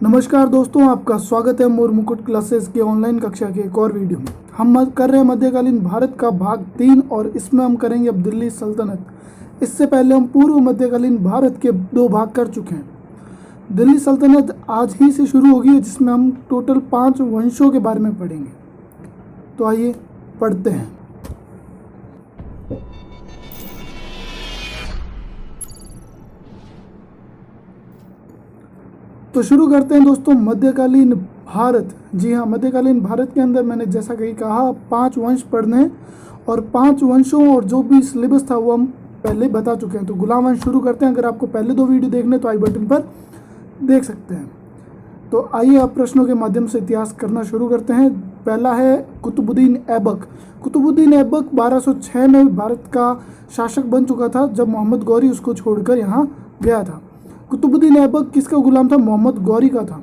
नमस्कार दोस्तों, आपका स्वागत है मोर मुकुट क्लासेस की ऑनलाइन कक्षा के एक और वीडियो में। हम कर रहे हैं मध्यकालीन भारत का भाग 3 और इसमें हम करेंगे अब दिल्ली सल्तनत। इससे पहले हम पूर्व मध्यकालीन भारत के 2 भाग कर चुके हैं। दिल्ली सल्तनत आज ही से शुरू होगी, जिसमें हम टोटल 5 वंशों के बारे में पढ़ेंगे। तो आइए पढ़ते हैं। तो शुरू करते हैं दोस्तों, मध्यकालीन भारत। जी हाँ, मध्यकालीन भारत के अंदर मैंने जैसा कहीं कहा 5 वंश पढ़ने हैं और 5 वंशों और जो भी सिलेबस था वो हम पहले बता चुके हैं। तो गुलाम वंश शुरू करते हैं। अगर आपको पहले 2 वीडियो देखने तो आई बटन पर देख सकते हैं। तो आइए अब प्रश्नों के माध्यम से इतिहास करना शुरू करते हैं। पहला है कुतुबुद्दीन ऐबक। कुतुबुद्दीन ऐबक 1206 में भारत का शासक बन चुका था, जब मोहम्मद गौरी उसको छोड़कर यहाँ गया था। कुतुबुद्दीन ऐबक किसका गुलाम था? मोहम्मद गौरी का था।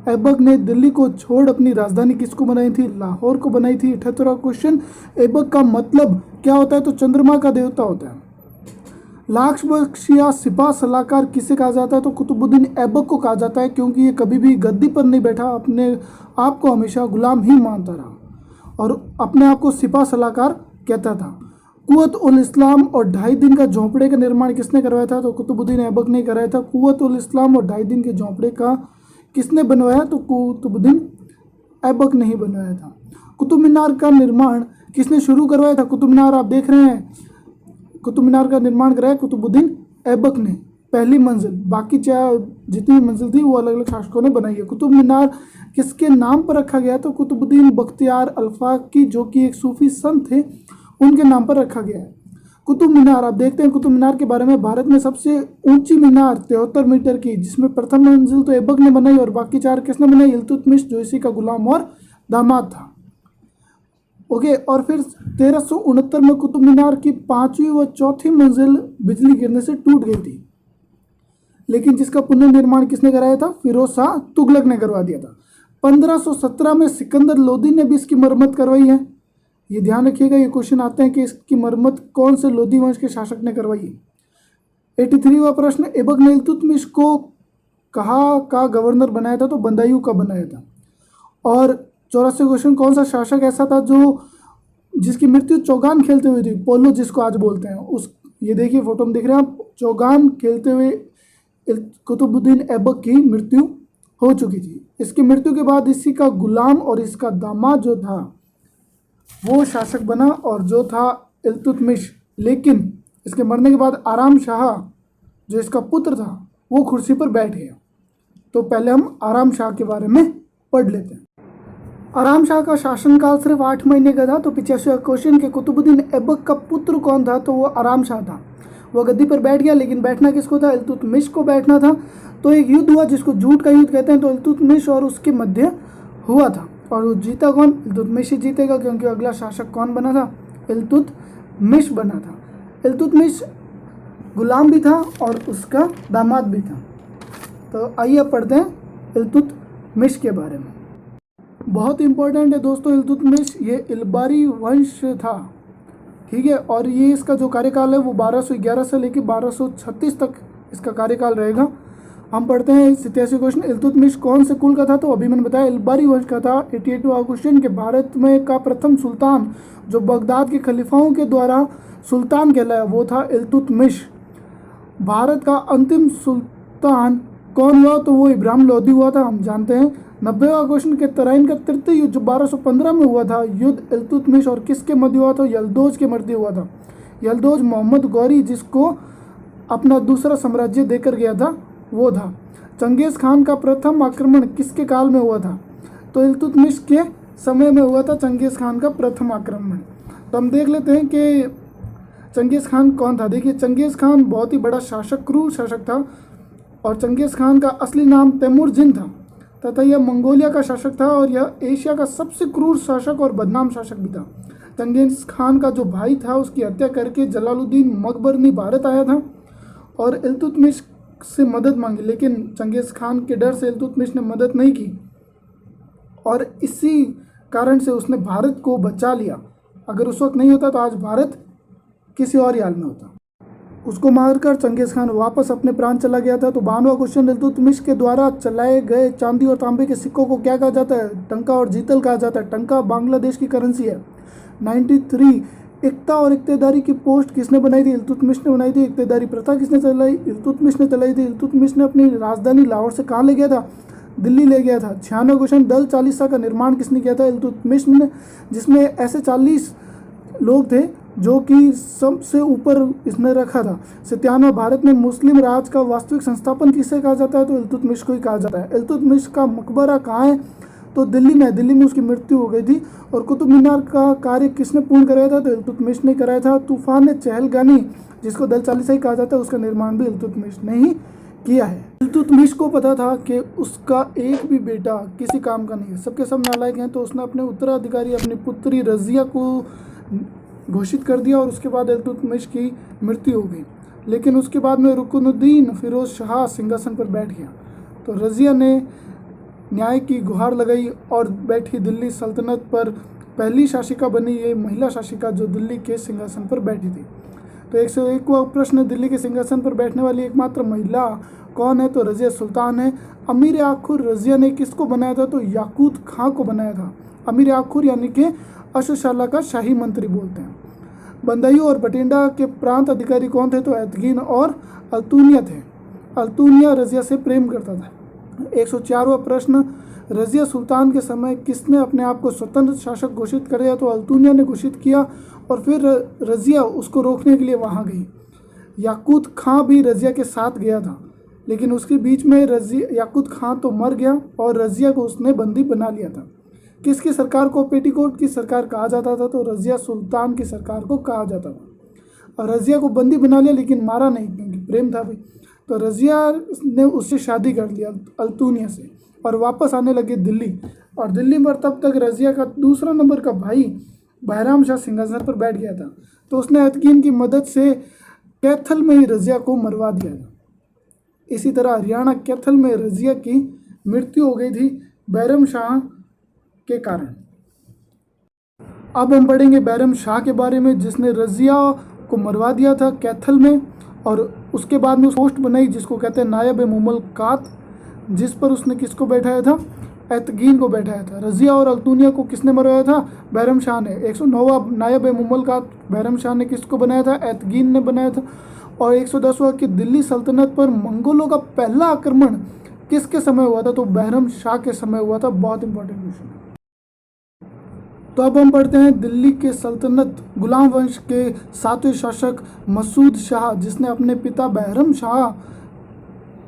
ऐबक ने दिल्ली को छोड़ अपनी राजधानी किसको बनाई थी? लाहौर को बनाई थी। 78वां क्वेश्चन, ऐबक का मतलब क्या होता है? तो चंद्रमा का देवता होता है। लाख बख्श या सिपा सलाहकार किसे कहा जाता है? तो कुतुबुद्दीन ऐबक को कहा जाता है, क्योंकि ये कभी भी गद्दी पर नहीं बैठा, अपने आप को हमेशा गुलाम ही मानता रहा और अपने आप को सिपा सलाहकार कहता था। कुव्वत उल इस्लाम और 2.5 दिन का झोंपड़े का निर्माण किसने करवाया था? तो कुतुबुद्दीन ऐबक ने कराया था। कुव्वत उल इस्लाम और 2.5 दिन के झोंपड़े का किसने बनवाया? तो कुतुबुद्दीन ऐबक ने ही बनवाया था। कुतुब मीनार का निर्माण किसने शुरू करवाया था? कुतुब मीनार आप देख रहे हैं, कुतुब मीनार का निर्माण कराया कुतुबुद्दीन ऐबक ने, पहली मंजिल। बाकी जितनी मंजिल थी वो अलग अलग शासकों ने बनाई है। कुतुब मीनार किसके नाम पर रखा गया? तो कुतुबुद्दीन बख्तियार अल्फाकी, जो कि एक सूफी संत थे, उनके नाम पर रखा गया है। कुतुब मीनार आप देखते हैं कुतुब मीनार के बारे में। भारत में सबसे ऊंची मीनार 73 मीटर की, जिसमें प्रथम मंजिल तो ऐबक ने बनाई और बाकी 4 किसने बनाई? इल्तुतमिश, जो इसी का गुलाम और दामाद था। ओके, और फिर 1369 में कुतुब मीनार की 5वीं व 4थी मंजिल बिजली गिरने से टूट गई थी, लेकिन जिसका पुनर्निर्माण किसने कराया था? फिरोज शाह तुगलक ने करवा दिया था। 1517 में सिकंदर लोदी ने भी इसकी मरम्मत करवाई है। ये ध्यान रखिएगा, ये क्वेश्चन आते हैं कि इसकी मरम्मत कौन से लोदी वंश के शासक ने करवाई है। 83वां प्रश्न, ऐबक ने इल्तुतमिश को कहाँ का गवर्नर बनाया था? तो बदायूं का बनाया था। और 84वां क्वेश्चन, कौन सा शासक ऐसा था जिसकी मृत्यु चौगान खेलते हुए थी? पोलो जिसको आज बोलते हैं, उस ये देखिए फोटो में दिख रहे हैं आप, चौगान खेलते हुए कुतुबुद्दीन ऐबक की मृत्यु हो चुकी थी। इसकी मृत्यु के बाद इसी का गुलाम और इसका दामाद जो था वो शासक बना, और जो था इल्तुतमिश। लेकिन इसके मरने के बाद आराम शाह, जो इसका पुत्र था, वो कुर्सी पर बैठ गया। तो पहले हम आराम शाह के बारे में पढ़ लेते हैं। आराम शाह का शासनकाल सिर्फ 8 महीने का था। तो 85वां क्वेश्चन के कुतुबुद्दीन ऐबक का पुत्र कौन था? तो वो आराम शाह था। वो गद्दी पर बैठ गया, लेकिन बैठना किसको था? इल्तुतमिश को बैठना था। तो एक युद्ध हुआ जिसको झूठ का युद्ध कहते हैं। तो इल्तुतमिश और उसके मध्य हुआ था, और वो जीता कौन? इल्तुतमिश ही जीतेगा, क्योंकि अगला शासक कौन बना था? इल्तुतमिश बना था। इल्तुतमिश गुलाम भी था और उसका दामाद भी था। तो आइए अब पढ़ते हैं इल्तुतमिश के बारे में। बहुत इंपॉर्टेंट है दोस्तों इल्तुतमिश। ये इल्बारी वंश था, ठीक है, और ये इसका जो कार्यकाल है वो 1211 से लेकर 1236 तक इसका कार्यकाल रहेगा। हम पढ़ते हैं 87वां क्वेश्चन, इल्तुतमिश कौन से कुल का था? तो अभी मैंने बताया इल्बारी वंश का था। 88वां क्वेश्चन के भारत में का प्रथम सुल्तान जो बगदाद के खलीफाओं के द्वारा सुल्तान कहलाया वो था इल्तुतमिश। भारत का अंतिम सुल्तान कौन हुआ? तो वो इब्राहिम लोदी हुआ था, हम जानते हैं। 90वां क्वेश्चन के तराइन का तृतीय युद्ध जो 1215 में हुआ था, युद्ध इल्तुतमिश और किसके मध्य हुआ था? यल्दोज के मध्य हुआ था। यल्दोज मोहम्मद गौरी, जिसको अपना दूसरा साम्राज्य देकर गया था, वो था। चंगेज़ खान का प्रथम आक्रमण किसके काल में हुआ था? तो इल्तुतमिश के समय में हुआ था चंगेज़ खान का प्रथम आक्रमण। तो हम देख लेते हैं कि चंगेज़ खान कौन था। देखिए, चंगेज़ खान बहुत ही बड़ा शासक, क्रूर शासक था, और चंगेज़ खान का असली नाम तैमूरजिन था तथा यह मंगोलिया का शासक था, और यह एशिया का सबसे क्रूर शासक और बदनाम शासक भी था। चंगेज़ खान का जो भाई था उसकी हत्या करके जलालुद्दीन मकबरनी भारत आया था और इल्तुतमिश से मदद मांगी, लेकिन चंगेज़ खान के डर से इल्तुतमिश ने मदद नहीं की और इसी कारण से उसने भारत को बचा लिया। अगर उस वक्त नहीं होता तो आज भारत किसी और हाल में होता। उसको मारकर चंगेज खान वापस अपने प्रांत चला गया था। तो 92वां क्वेश्चन, इल्तुतमिश के द्वारा चलाए गए चांदी और तांबे के सिक्कों को क्या कहा जाता है? टंका और जीतल कहा जाता है। टंका बांग्लादेश की करेंसी है। 93, एकता और इक्तेदारी की पोस्ट किसने बनाई थी? इल्तुतमिश ने बनाई थी। इक्तेदारी प्रथा किसने चलाई? इल्तुतमिश ने चलाई थी। इल्तुतमिश ने अपनी राजधानी लाहौर से कहाँ ले गया था? दिल्ली ले गया था। 96वां क्वेश्चन, दल चालीसा का निर्माण किसने किया था? इल्तुतमिश ने, जिसमें ऐसे 40 लोग थे जो कि सबसे ऊपर इसने रखा था। 97वां, भारत में मुस्लिम राज का वास्तविक संस्थापन किसे कहा जाता है? तो इल्तुतमिश को ही कहा जाता है। इल्तुतमिश का मकबरा कहाँ है? तो दिल्ली में। दिल्ली में उसकी मृत्यु हो गई थी। और कुतुब मीनार का कार्य किसने पूर्ण कराया था? तो इल्तुतमिश ने कराया था। तूफान चहलगानी, जिसको दल चालीसा ही कहा जाता है, उसका निर्माण भी इल्तुतमिश ने ही किया है। इल्तुतमिश को पता था कि उसका एक भी बेटा किसी काम का नहीं है, सबके सब नालायक हैं, तो उसने अपने उत्तराधिकारी अपनी पुत्री रजिया को घोषित कर दिया और उसके बाद इल्तुतमिश की मृत्यु हो गई। लेकिन उसके बाद में रुकनुद्दीन फिरोज शाह सिंहासन पर बैठ गया। तो रजिया ने न्याय की गुहार लगाई और बैठी दिल्ली सल्तनत पर। पहली शासिका बनी ये महिला शासिका जो दिल्ली के सिंहासन पर बैठी थी। तो 101वां प्रश्न, दिल्ली के सिंहासन पर बैठने वाली एकमात्र महिला कौन है? तो रजिया सुल्तान है। अमीर आखुर रजिया ने किसको बनाया था? तो याकूत खां को बनाया था। अमीर आखुर यानी कि अशोशाला का शाही मंत्री बोलते हैं। बंदायूं और बठिंडा के प्रांत अधिकारी कौन थे? तो एतगीन और अल्तुनिया थे। अल्तुनिया रजिया से प्रेम करता था। 104वां प्रश्न, रजिया सुल्तान के समय किसने अपने आप को स्वतंत्र शासक घोषित कर दिया? तो अल्तुनिया ने घोषित किया और फिर रजिया उसको रोकने के लिए वहाँ गई। याकूत खां भी रजिया के साथ गया था, लेकिन उसके बीच में याकूत खां तो मर गया और रजिया को उसने बंदी बना लिया था। किसकी सरकार को पेटीकोट की सरकार कहा जाता था? तो रजिया सुल्तान की सरकार को कहा जाता था। और रजिया को बंदी बना लिया लेकिन मारा नहीं, क्योंकि प्रेम था भाई। तो रजिया ने उससे शादी कर लिया अल्तुनिया से और वापस आने लगे दिल्ली। और दिल्ली पर तब तक रजिया का दूसरा नंबर का भाई बहराम शाह सिंहासन पर बैठ गया था। तो उसने एतकीन की मदद से कैथल में ही रजिया को मरवा दिया था। इसी तरह हरियाणा कैथल में रजिया की मृत्यु हो गई थी बैरम शाह के कारण। अब हम पढ़ेंगे बैरम शाह के बारे में, जिसने रजिया को मरवा दिया था कैथल में। और उसके बाद में पोस्ट बनाई जिसको कहते हैं नायब मुमलकात, जिस पर उसने किसको बैठाया था? एतगीन को बैठाया था। रजिया और अल्तुनिया को किसने मरवाया था? बैरम शाह ने। 109वां नायब मुमलकात बैरम शाह ने किसको बनाया था? एतगीन ने बनाया था। और 110वां कि दिल्ली सल्तनत पर मंगोलों का पहला आक्रमण किसके समय हुआ था? तो बैरम शाह के समय हुआ था। बहुत इंपॉर्टेंट क्वेश्चन है। तो अब हम पढ़ते हैं दिल्ली के सल्तनत गुलाम वंश के 7वें शासक मसूद शाह, जिसने अपने पिता बैरम शाह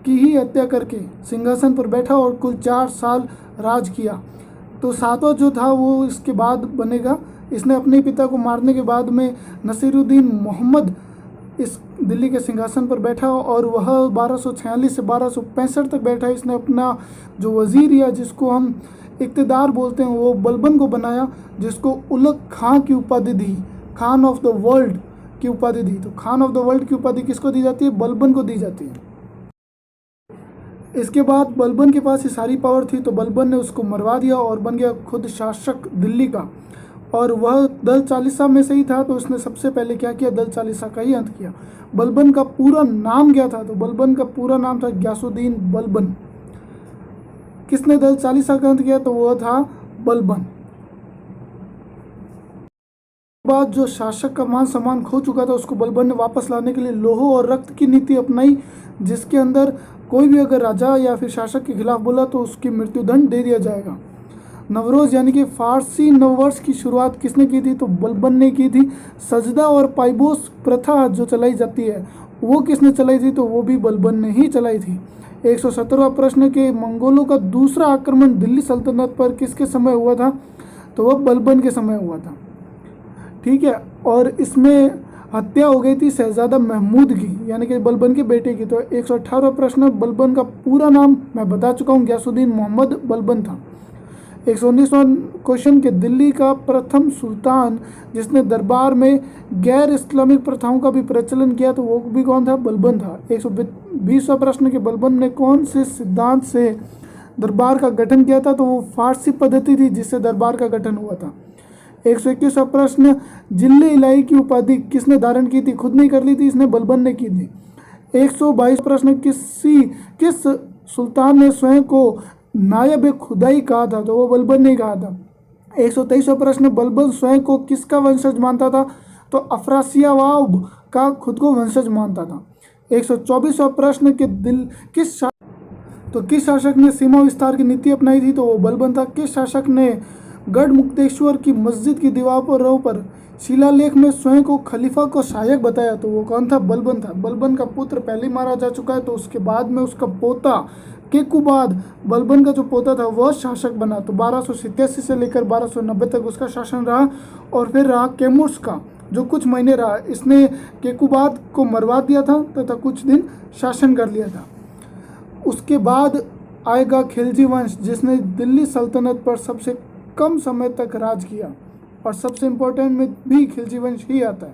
की ही हत्या करके सिंहासन पर बैठा और कुल 4 साल राज किया। तो 7वां जो था वो इसके बाद बनेगा। इसने अपने पिता को मारने के बाद में नसीरुद्दीन मोहम्मद इस दिल्ली के सिंहासन पर बैठा और वह 1246 से 1265 तक बैठा। इसने अपना जो वजीर या जिसको हम इक्तदार बोलते हैं वो बलबन को बनाया, जिसको उलग खां की उपाधि दी, खान ऑफ द वर्ल्ड की उपाधि दी। तो खान ऑफ द वर्ल्ड की उपाधि किसको दी जाती है? बलबन को दी जाती है। इसके बाद बलबन के पास ये सारी पावर थी, तो बलबन ने उसको मरवा दिया और बन गया खुद शासक दिल्ली का। और वह दल चालीसा में से ही था, तो उसने सबसे पहले क्या किया? दल चालीसा का ही अंत किया। बलबन का पूरा नाम क्या था? तो बलबन का पूरा नाम था गयासुद्दीन बलबन। किसने दल चालीसा का अंत किया? तो वह था बलबन। बाद जो शासक का मान सम्मान खो चुका था उसको बलबन ने वापस लाने के लिए लौह और रक्त की नीति अपनाई, जिसके अंदर कोई भी अगर राजा या फिर शासक के खिलाफ बोला तो उसकी मृत्युदंड दे दिया जाएगा। नवरोज यानी कि फारसी नववर्ष की शुरुआत किसने की थी? तो बलबन ने की थी। सजदा और पाइबोस प्रथा जो चलाई जाती है वो किसने चलाई थी? तो वो भी बलबन ने ही चलाई थी। 117वां प्रश्न के मंगोलों का दूसरा आक्रमण दिल्ली सल्तनत पर किसके समय हुआ था? तो वह बलबन के समय हुआ था। ठीक है, और इसमें हत्या हो गई थी शहजादा महमूद की, यानी कि बलबन के बेटे की। तो 118वां प्रश्न, बलबन का पूरा नाम मैं बता चुका हूँ, गयासुद्दीन मोहम्मद बलबन था। 119वां क्वेश्चन के दिल्ली का प्रथम सुल्तान जिसने दरबार में गैर इस्लामिक प्रथाओं का भी प्रचलन किया, तो वो भी कौन था? बलबन था। 120वां प्रश्न के बलबन ने कौन से सिद्धांत से दरबार का गठन किया था? तो वो फारसी पद्धति थी जिससे दरबार का गठन हुआ था। 121वां प्रश्न, जिले इलाही की उपाधि किसने धारण की थी? खुद नहीं कर ली थी, इसने बलबन ने की थी। 122 प्रश्न, किस सुल्तान ने स्वयं को नायब खुदाई कहा था? तो वो बलबन ने कहा था। 123वां प्रश्न, बलबन स्वयं को किसका वंशज मानता था? तो अफरासियाब का खुद को वंशज मानता था। 124वां प्रश्न के किस शासक ने सीमा विस्तार की नीति अपनाई थी? तो वो बलबन था। किस शासक ने गढ़ मुक्तेश्वर की मस्जिद की दीवारों पर शिलालेख में स्वयं को खलीफा को सहायक बताया? तो वो कौन था? बलबन था। बलबन का पुत्र पहले मारा जा चुका है, तो उसके बाद में उसका पोता केकुबाद, बलबन का जो पोता था वह शासक बना। तो 1287 से लेकर 1290 तक उसका शासन रहा। और फिर रहा कैमुस का, जो कुछ महीने रहा। इसने केकुबाद को मरवा दिया था तथा कुछ दिन शासन कर लिया था। उसके बाद आएगा खिलजी वंश, जिसने दिल्ली सल्तनत पर सबसे कम समय तक राज किया, और सबसे इम्पोर्टेंट में भी खिलजी वंश ही आता है।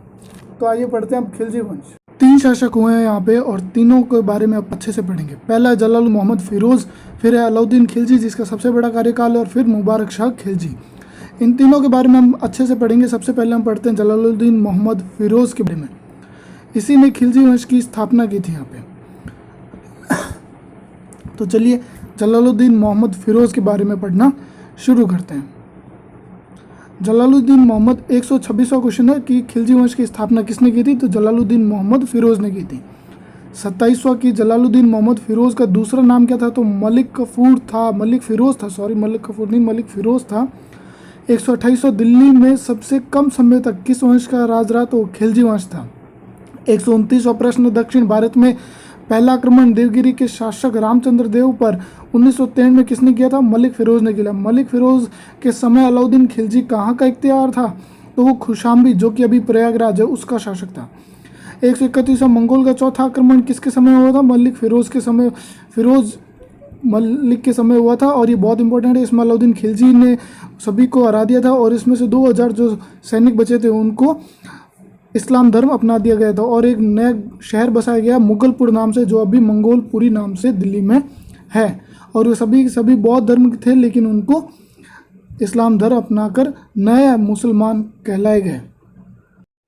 तो आइए पढ़ते हैं अब खिलजी वंश। 3 शासक हुए हैं यहाँ पे, और तीनों के बारे में आप अच्छे से पढ़ेंगे। पहला है जलाल मोहम्मद फिरोज, फिर है अलाउद्दीन खिलजी जिसका सबसे बड़ा कार्यकाल है, और फिर मुबारक शाह खिलजी। इन तीनों के बारे में हम अच्छे से पढ़ेंगे। सबसे पहले हम पढ़ते हैं जलालुद्दीन मोहम्मद फिरोज के बारे में। इसी ने खिलजी वंश की स्थापना की थी यहाँ पे। तो चलिए जलालुद्दीन मोहम्मद फिरोज के बारे में पढ़ना शुरू करते हैं। जलालुद्दीन मोहम्मद 126वां क्वेश्चन है कि खिलजी वंश की स्थापना किसने की थी? तो जलालुद्दीन मोहम्मद फिरोज ने की थी। 27वां की जलालुद्दीन मोहम्मद फिरोज का दूसरा नाम क्या था? तो मलिक कफूर था, मलिक फिरोज था, सॉरी मलिक कफूर नहीं, मलिक फिरोज था। 128वां दिल्ली में सबसे कम समय तक किस वंश का राज रहा? तो खिलजी वंश था। 129वां प्रश्न, दक्षिण भारत में पहला आक्रमण देवगिरी के शासक रामचंद्र देव पर 1963 में किसने किया था? मलिक फिरोज ने किया। मलिक फिरोज के समय अलाउद्दीन खिलजी कहाँ का इख्तियार था? तो वो खुशाम्बी, जो कि अभी प्रयागराज है, उसका शासक था। 131वां मंगोल का चौथा आक्रमण किसके समय हुआ था? मलिक मलिक के समय हुआ था, और ये बहुत इंपॉर्टेंट है। इसमें अलाउद्दीन खिलजी ने सभी को हरा दिया था, और इसमें से 2000 जो सैनिक बचे थे उनको इस्लाम धर्म अपना दिया गया था, और एक नया शहर बसाया गया मुगलपुर नाम से, जो अभी मंगोलपुरी नाम से दिल्ली में है। और ये सभी बौद्ध धर्म के थे, लेकिन उनको इस्लाम धर्म अपनाकर नए मुसलमान कहलाए गए।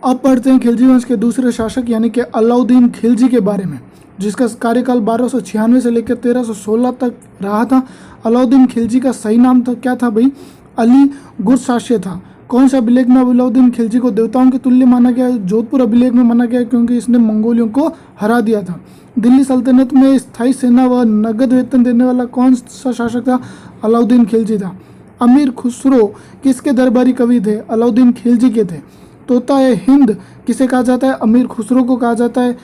अब पढ़ते हैं खिलजी वंश के दूसरे शासक यानी कि अलाउद्दीन खिलजी के बारे में, जिसका कार्यकाल 1296 से लेकर 1316 तक रहा था। अलाउद्दीन खिलजी का सही नाम था क्या था भाई? अली गुरशास्य था। कौन सा अभिलेख में अलाउद्दीन खिलजी को देवताओं के तुल्य माना गया? जोधपुर अभिलेख में माना गया, क्योंकि इसने मंगोलियों को हरा दिया था। दिल्ली सल्तनत में स्थायी सेना व नगद वेतन देने वाला कौन सा शासक था? अलाउद्दीन खिलजी था। अमीर खुसरो किसके दरबारी कवि थे? अलाउद्दीन खिलजी के थे। तोता-ए हिंद किसे कहा जाता है? अमीर खुसरो को कहा जाता है।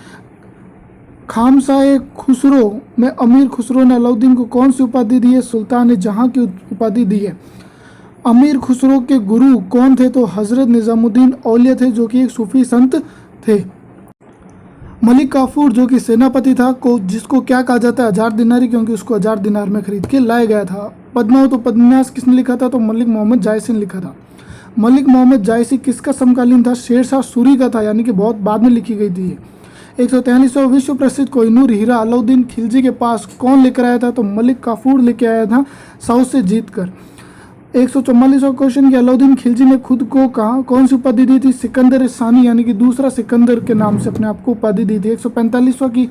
खामसा-ए खुसरो में अमीर खुसरो ने अलाउद्दीन को कौन सी उपाधि दी है? सुल्तान जहां की उपाधि दी है। अमीर खुसरो के गुरु कौन थे? तो हजरत निजामुद्दीन औलिया थे, जो कि एक सूफी संत थे। मलिक काफूर जो कि सेनापति था, जिसको क्या कहा जाता है? 1000 दिनारी, क्योंकि उसको 1000 दिनार में खरीद के लाया गया था। पद्मावत उपन्यास किसने लिखा था? तो मलिक मोहम्मद जायसी ने लिखा था। मलिक मोहम्मद जायसी किसका समकालीन था? शेरशाह सूरी का था, यानी कि बहुत बाद में लिखी गई थी। 143वां विश्व प्रसिद्ध कोहिनूर हीरा अलाउद्दीन खिलजी के पास कौन लेकर आया था? तो मलिक काफूर लेके आया था, साउथ से जीत कर। 144वां क्वेश्चन कि अलाउद्दीन खिलजी ने खुद को कौन सी उपाधि दी थी? सिकंदर सानी, यानी कि दूसरा सिकंदर के नाम से अपने आप को उपाधि दी थी। 145वां की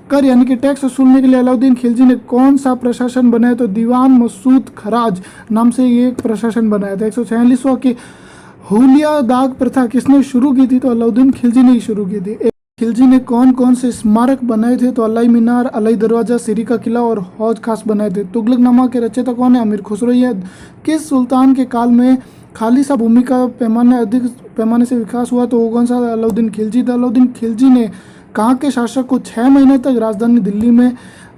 कर यानी कि टैक्स वसूलने के लिए अलाउद्दीन खिलजी ने कौन सा प्रशासन बनाया? तो दीवान मसूद खराज नाम से ये एक प्रशासन बनाया था। 146वां की हुलिया दाग प्रथा किसने शुरू की थी? तो अलाउद्दीन खिलजी ने ही शुरू की थी। खिलजी ने कौन कौन से स्मारक बनाए थे? तो अलाई मीनार, अलाई दरवाजा, सिरी का किला और हौज खास बनाए थे। तुगलकनामा के रचयिता कौन है? अमीर खुसरो। यह किस सुल्तान के काल में खालिसा भूमि का अधिक पैमाने से विकास हुआ? तो वो कौन सा? अलाउद्दीन खिलजी था। अलाउद्दीन खिलजी ने कहाँ के शासक को 6 महीने तक राजधानी दिल्ली में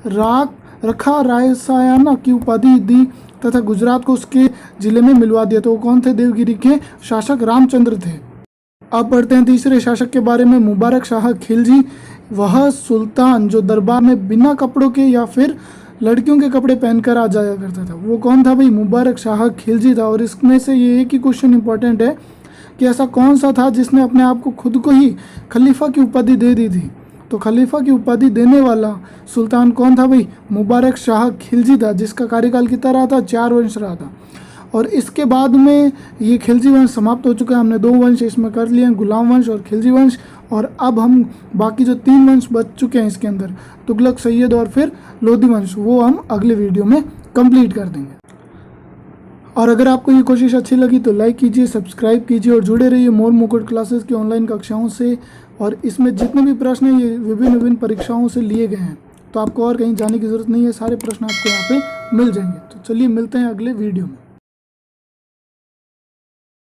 रखा रायसायाना की उपाधि दी तथा गुजरात को उसके जिले में मिलवा दिया? तो वो कौन थे? देवगिरी के शासक रामचंद्र थे। अब पढ़ते हैं तीसरे शासक के बारे में, मुबारक शाह खिलजी। वह सुल्तान जो दरबार में बिना कपड़ों के या फिर लड़कियों के कपड़े पहनकर आ जाया करता था, वो कौन था भाई? मुबारक शाह खिलजी था। और इसमें से ये एक ही क्वेश्चन इंपॉर्टेंट है कि ऐसा कौन सा था जिसने अपने आप को खुद को ही खलीफा की उपाधि दे दी थी? तो खलीफा की उपाधि देने वाला सुल्तान कौन था भाई? मुबारक शाह खिलजी था, जिसका कार्यकाल कितना रहा था? 4 वर्ष रहा था। और इसके बाद में ये खिलजी वंश समाप्त हो चुका है। हमने 2 वंश इसमें कर लिए हैं, गुलाम वंश और खिलजी वंश। और अब हम बाकी जो 3 वंश बच चुके हैं इसके अंदर, तुगलक, सैयद और फिर लोधी वंश, वो हम अगले वीडियो में कंप्लीट कर देंगे। और अगर आपको ये कोशिश अच्छी लगी तो लाइक कीजिए, सब्सक्राइब कीजिए और जुड़े रहिए मोर मुकुट क्लासेस की ऑनलाइन कक्षाओं से। और इसमें जितने भी प्रश्न हैं ये विभिन्न परीक्षाओं से लिए गए हैं, तो आपको और कहीं जाने की ज़रूरत नहीं है, सारे प्रश्न आपको यहाँ पे मिल जाएंगे। तो चलिए मिलते हैं अगले वीडियो में।